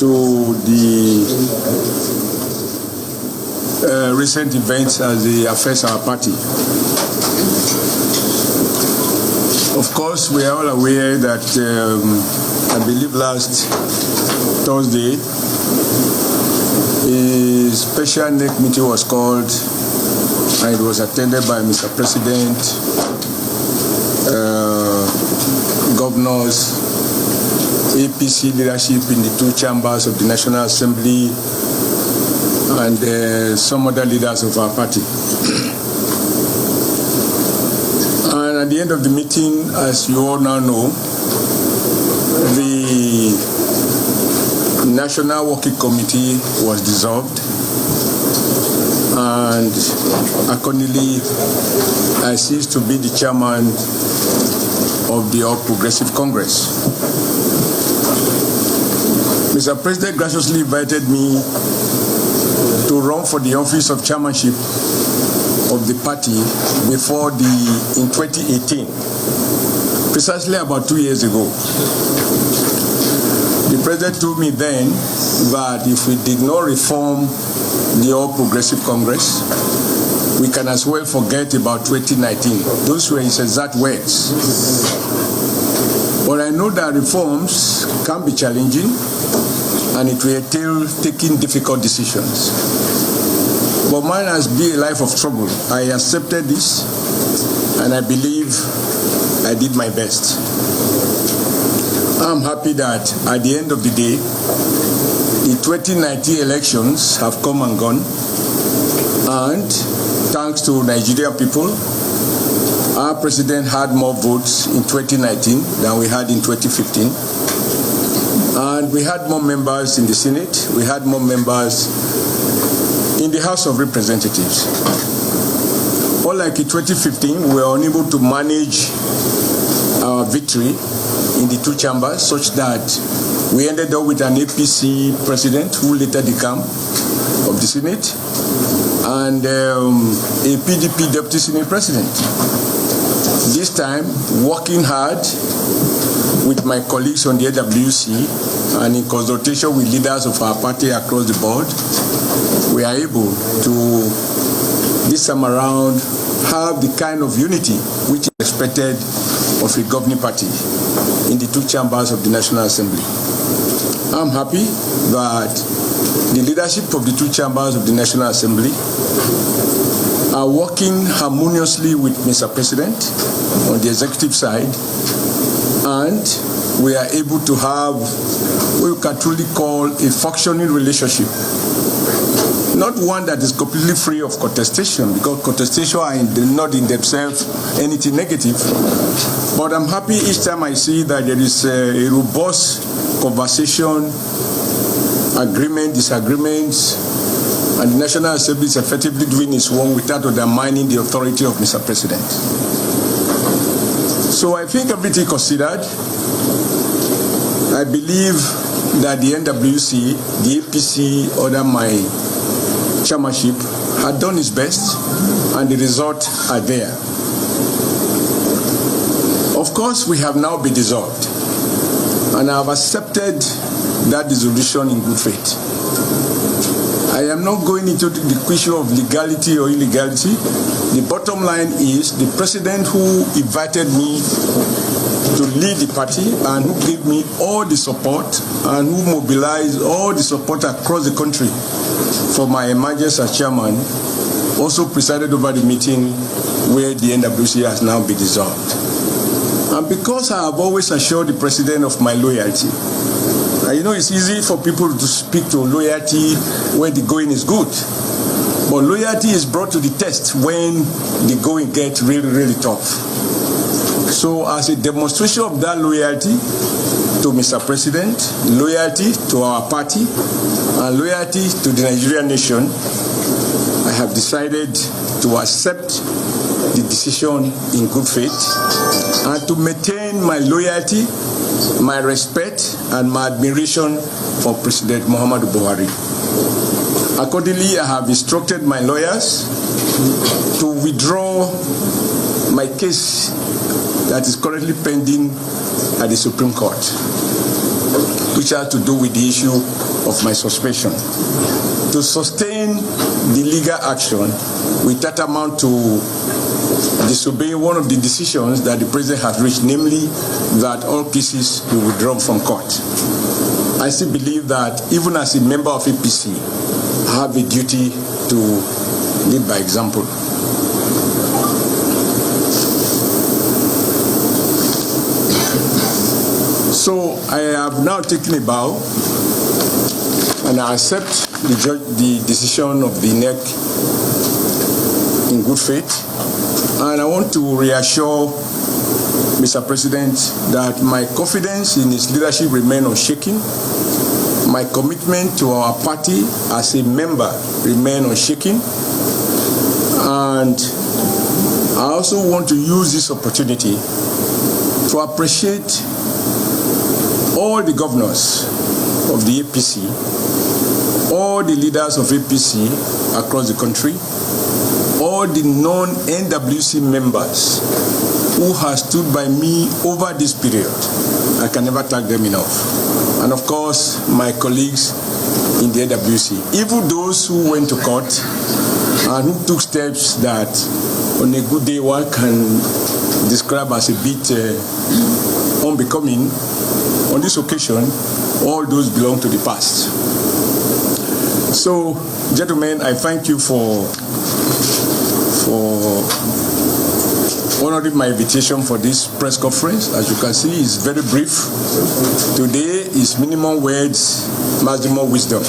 to the recent events as they affect our party. Of course, we are all aware that I believe last Thursday, a special NEC meeting was called and it was attended by Mr. President, governors, APC leadership in the two chambers of the National Assembly, and some other leaders of our party. And at the end of the meeting, as you all now know, the National Working Committee was dissolved, and accordingly, I ceased to be the chairman of the All Progressive Congress. Mr. President graciously invited me to run for the office of chairmanship of the party in 2018, precisely about 2 years ago. The president told me then that if we did not reform the All Progressive Congress, we can as well forget about 2019. Those were his exact words. But I know that reforms can be challenging and it will entail taking difficult decisions. But mine has been a life of trouble. I accepted this and I believe I did my best. I'm happy that at the end of the day, the 2019 elections have come and gone, and thanks to Nigerian people, our president had more votes in 2019 than we had in 2015. And we had more members in the Senate, we had more members in the House of Representatives. Unlike in 2015, we were unable to manage our victory in the two chambers such that we ended up with an APC president who later became of the Senate and a PDP deputy Senate president. This time, working hard with my colleagues on the AWC and in consultation with leaders of our party across the board, we are able to, this time around, have the kind of unity which is expected of a governing party in the two chambers of the National Assembly. I'm happy that the leadership of the two chambers of the National Assembly are working harmoniously with Mr. President on the executive side, and we are able to have what we can truly call a functioning relationship. Not one that is completely free of contestation, because contestation are not in themselves anything negative. But I'm happy each time I see that there is a robust conversation, agreement, disagreements, and the National Assembly is effectively doing its work without undermining the authority of Mr. President. So I think everything considered, I believe that the NWC, the APC, under my chairmanship, had done its best, and the results are there. Of course, we have now been dissolved, and I have accepted that dissolution in good faith. I am not going into the question of legality or illegality. The bottom line is the president who invited me to lead the party and who gave me all the support and who mobilized all the support across the country for my emergence as chairman also presided over the meeting where the NWC has now been dissolved. And because I have always assured the president of my loyalty, you know, it's easy for people to speak to loyalty when the going is good. But loyalty is brought to the test when the going gets really, really tough. So as a demonstration of that loyalty to Mr. President, loyalty to our party, and loyalty to the Nigerian nation, I have decided to accept the decision in good faith and to maintain my loyalty, my respect, and my admiration for President Muhammadu Buhari. Accordingly, I have instructed my lawyers to withdraw my case that is currently pending at the Supreme Court. which has to do with the issue of my suspension. To sustain the legal action, we tantamount to disobey one of the decisions that the president has reached, namely that all cases will be withdrawn from court. I still believe that even as a member of APC, I have a duty to lead by example. So I have now taken a bow and I accept the decision of the NEC in good faith. And I want to reassure Mr. President that my confidence in his leadership remains unshaken. My commitment to our party as a member remains unshaken. And I also want to use this opportunity to appreciate all the governors of the APC, all the leaders of APC across the country, all the non-NWC members who have stood by me over this period. I can never thank them enough. And of course, my colleagues in the NWC, even those who went to court and who took steps that on a good day one can describe as a bit unbecoming. On this occasion, all those belong to the past. So, gentlemen, I thank you for honoring my invitation for this press conference. As you can see, it's very brief. Today is minimum words, maximum wisdom.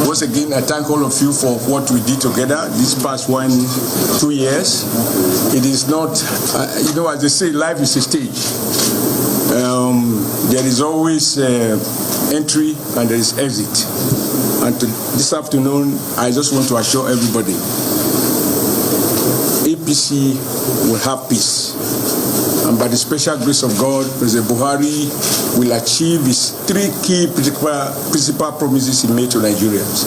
Once again, I thank all of you for what we did together these past 2 years. It is not, as they say, life is a stage. There is always entry and there is exit. And this afternoon, I just want to assure everybody, APC will have peace. And by the special grace of God, President Buhari will achieve his 3 key principal promises he made to Nigerians.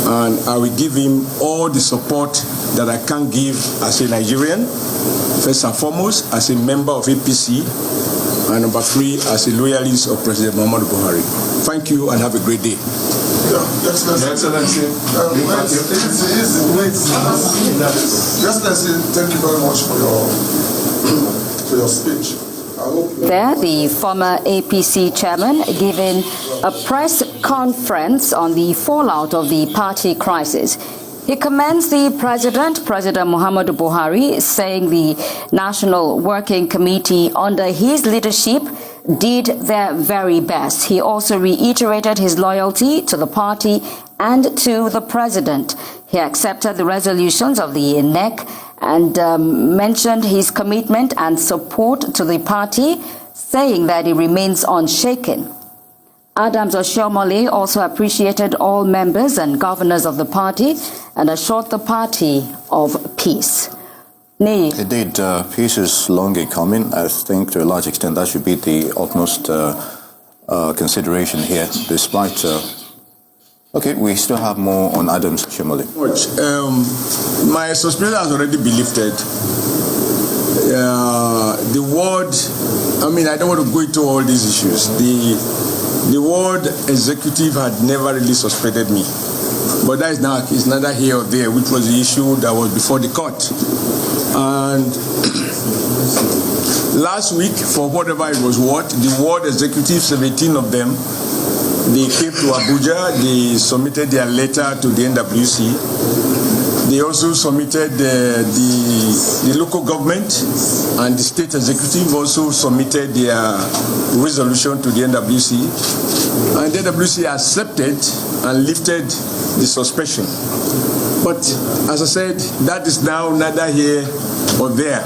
And I will give him all the support that I can give as a Nigerian, first and foremost, as a member of APC, and number 3, as a loyalist of President Muhammadu Buhari. Thank you and have a great day. Excellency, thank you very much for your speech. There, the former APC chairman giving a press conference on the fallout of the party crisis. He commends the President Muhammadu Buhari, saying the National Working Committee under his leadership did their very best. He also reiterated his loyalty to the party and to the President. He accepted the resolutions of the NEC and mentioned his commitment and support to the party, saying that he remains unshaken. Adams Oshiomhole also appreciated all members and governors of the party and assured the party of peace. Indeed, peace is long in coming. I think to a large extent that should be the utmost consideration here, despite... okay, we still have more on Adams Oshiomhole. My suspension has already been lifted. The word, I don't want to go into all these issues. The word executive had never really suspended me. But that is neither here or there, which was the issue that was before the court. And last week, for whatever it was worth, the ward executive, 17 of them, they came to Abuja, they submitted their letter to the NWC. They also submitted the local government, and the state executive also submitted their resolution to the NWC. And the NWC accepted and lifted the suspension. But as I said, that is now neither here or there.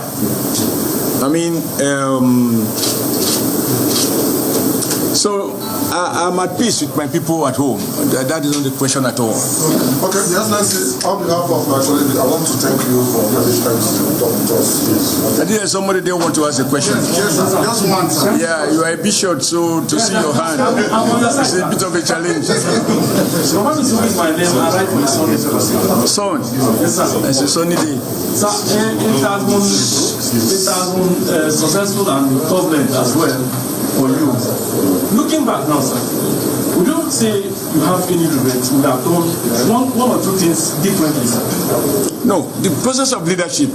So I'm at peace with my people at home. That is not the question at all. Okay, Excellency, on behalf of my colleagues, I want to thank you for having time to talk with us. I think there's somebody there want to ask a question. Yes, sir. Just one, sir. Yeah, you are a bishop, so to see your hand, it's a bit of a challenge. So when you speak my name, I write my son. Son? Yes, sir. It's a sunny day. Sir, it has been successful and turbulent as well. for you. Looking back now, sir, would you say you have any regrets? Would have done one or two things differently, sir? No, the process of leadership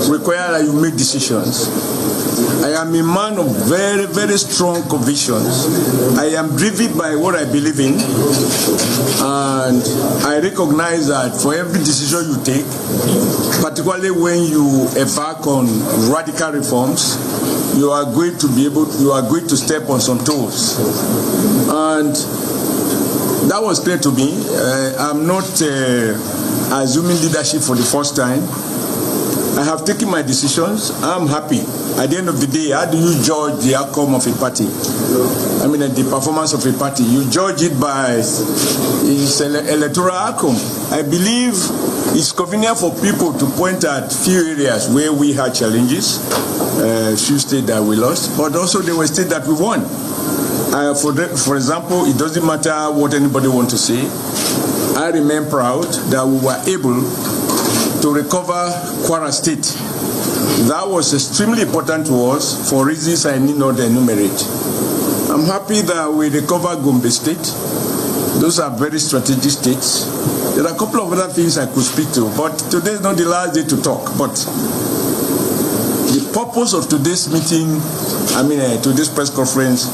requires that you make decisions. I am a man of very, very strong convictions. I am driven by what I believe in, and I recognize that for every decision you take, particularly when you embark on radical reforms, you are going to step on some toes. And that was clear to me. I'm not assuming leadership for the first time. I have taken my decisions. I'm happy. At the end of the day, how do you judge the outcome of a party? I mean, the performance of a party. You judge it by its electoral outcome. I believe it's convenient for people to point at few areas where we had challenges, few states that we lost, but also there were states that we won. For example, it doesn't matter what anybody wants to say. I remain proud that we were able to recover Kwara State. That was extremely important to us for reasons I need not enumerate. I'm happy that we recovered Gombe State. Those are very strategic states. There are a couple of other things I could speak to, but today is not the last day to talk. But the purpose of today's meeting, today's press conference,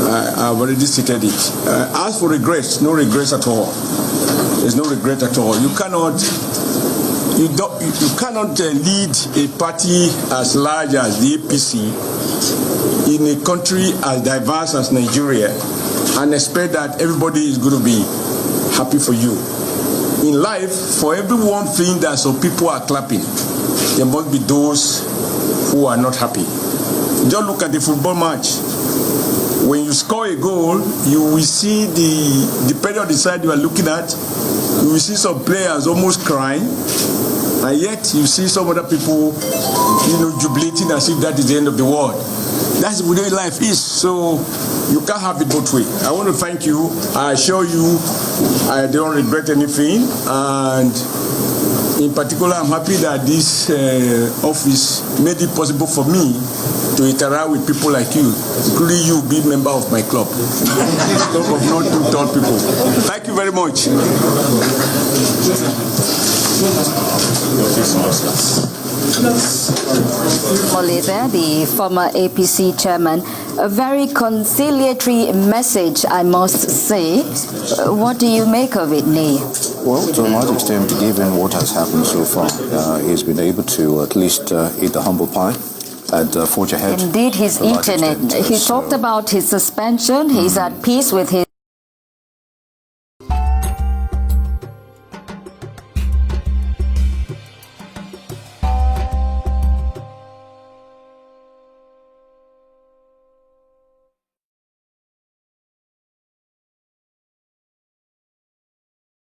I've already stated it. As for regrets, no regrets at all. There's no regret at all. You cannot lead a party as large as the APC in a country as diverse as Nigeria and expect that everybody is going to be happy for you. In life, for every one thing that some people are clapping, there must be those who are not happy. Just look at the football match. When you score a goal, you will see depending on the side you are looking at, you will see some players almost crying, and yet you see some other people, jubilating as if that is the end of the world. That's the way life is. So you can't have it both ways. I want to thank you. I assure you, I don't regret anything, and in particular, I'm happy that this office made it possible for me to interact with people like you, including you being a member of my club. Club of not too tall people. Thank you very much. Molete, the former APC chairman, a very conciliatory message, I must say. What do you make of it, Nee? Well, to a large extent, given what has happened so far, he's been able to at least eat the humble pie and forge ahead. Indeed, he's eaten it. He talked about his suspension. He's at peace with his